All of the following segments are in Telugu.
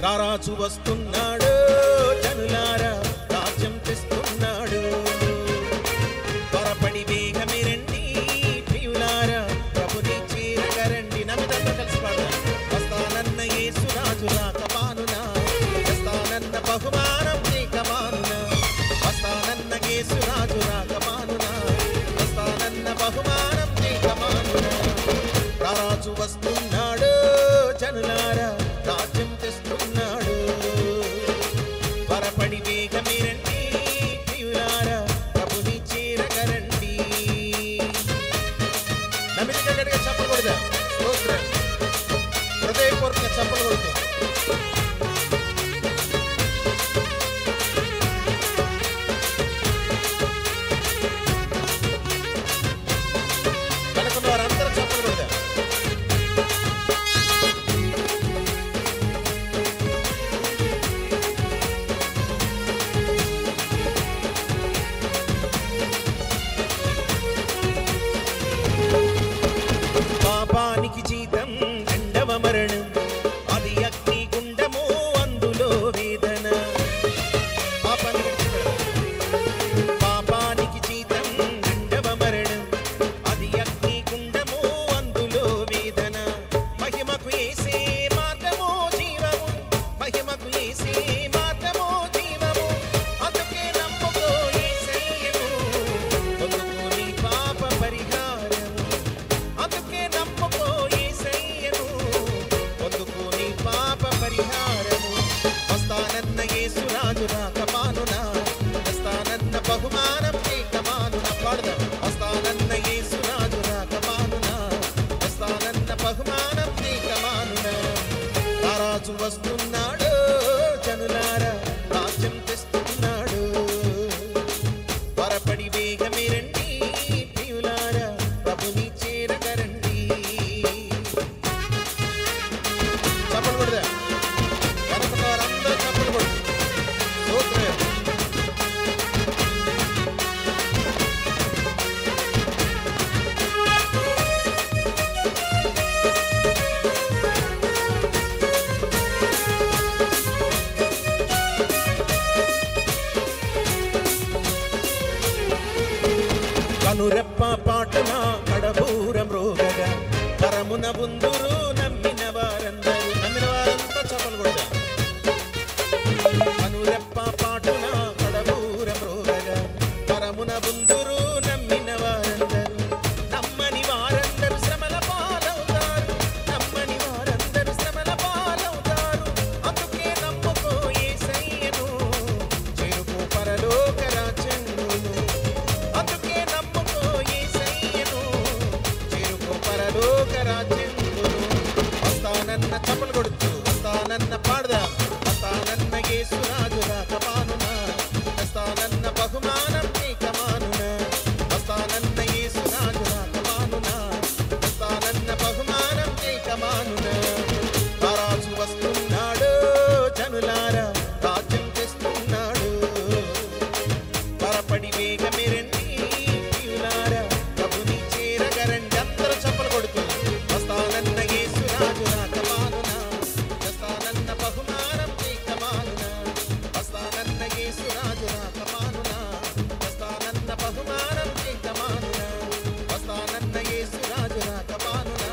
రారాజు వస్తున్నాడు జనులారా రాజ్యం తెస్తున్నాడు త్వరపడి వేగమే రండి ప్రియులారా ప్రభుని చేరగరండి నమ్మిదంతా కలిసి పాడదాం వస్తానన్న యేసు రాజు రాకమానునా వస్తానన్న బహుమానం నీకమానునా వస్తానన్న యేసు రాజు రాకమానునా వస్తానన్న బహుమానం నీకమానునా రారాజు వస్తున్నాడు జనులారా రాజ్యం తెస్తున్నాడు త్వరపడి వేగమే రండి ప్రియులారా ప్రభుని చేరగరండి నమ్మిక గట్టిగా చప్పలు కొడదాం స్తోత్రం హృదయపూర్వక చప్పలు కొడతాం వెనకున్న వారందరూ చప్పలు కొడదాం పాపానికి జీతం రెండవ మరణం అది అగ్ని గుండము అందులో వేదన పాపానికి జీతం రెండవ మరణం అది అగ్ని గుండము అందులో వేదన మహిమకు యేసే మార్గము జీవము మహిమకు యేసే మార్గము జీవము అందుకే నమ్ముకో యేసయ్యను పొందుకో నీ పాప పరిహారము అందుకే నమ్ముకో యేసయ్యను పొందుకో నీ పాప పరిహారము వస్తానన్న యేసు రాజు రాకమానునా వస్తానన్న బహుమానం నీకమానునా పాడదాం వస్తానన్న యేసు రాజు రాకమానునా వస్తానన్న బహుమానం నీకమానునా రారాజు వస్తున్నాడు జనులారా రాజ్యం తెస్తున్నాడు త్వరపడి వేగమే రండి ప్రియులారా ప్రభుని చేరగరండి చప్పలు కొడదాం వెనకున్న వారందరూ చప్పలు కొడదాం స్తోత్రం కనురెప్ప పాటన కడబూరం రోగగా కరమున ఉందురు నమ్మిన వారంతా చప్పలు కొడదాం కనురెప్ప పాటన కడబూరం రోగగా కరమున ఉందురు నమ్మిన వారందరూ నమ్మని వారందరూ శ్రమల పాలవుతారు నమ్మని వారందరూ శ్రమల పాలవుతారు అందుకే నమ్ముకో యేసయ్యను చేరుకో పరలోక రాజ్యమును అందుకే నమ్ముకో యేసయ్యను చేరుకో పరలోక రాజ్యమును వస్తానన్న చప్పలు కొడుతూ వస్తానన్న పాడదాం వస్తానన్న యేసు రాజు రాకమానునా వస్తానన్న బహుమానం నీకమానునా వస్తానన్న యేసు రాజు రాకమానునా వస్తానన్న బహుమానం నీకమానునా రారాజు వస్తున్నాడు జనులారా రాజ్యం తెస్తున్నాడు త్వరపడి వేగమే రండి ప్రియులారా ప్రభుని చేరగరండి అందరూ చప్పలు కొడుతూ వస్తానన్న యేసు రాజు రాకమానునా వస్తానన్న బహుమానం నీకమానునా వస్తానన్న యేసు రాజు రాకమానునా వస్తానన్న బహుమానం నీకమానునా వస్తానన్న యేసు రాజు రాకమానునా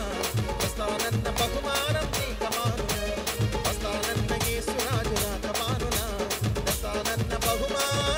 వస్తానన్న బహుమానం నీకమానునా వస్తానన్న యేసు రాజు రాకమానునా వస్తానన్న బహుమానం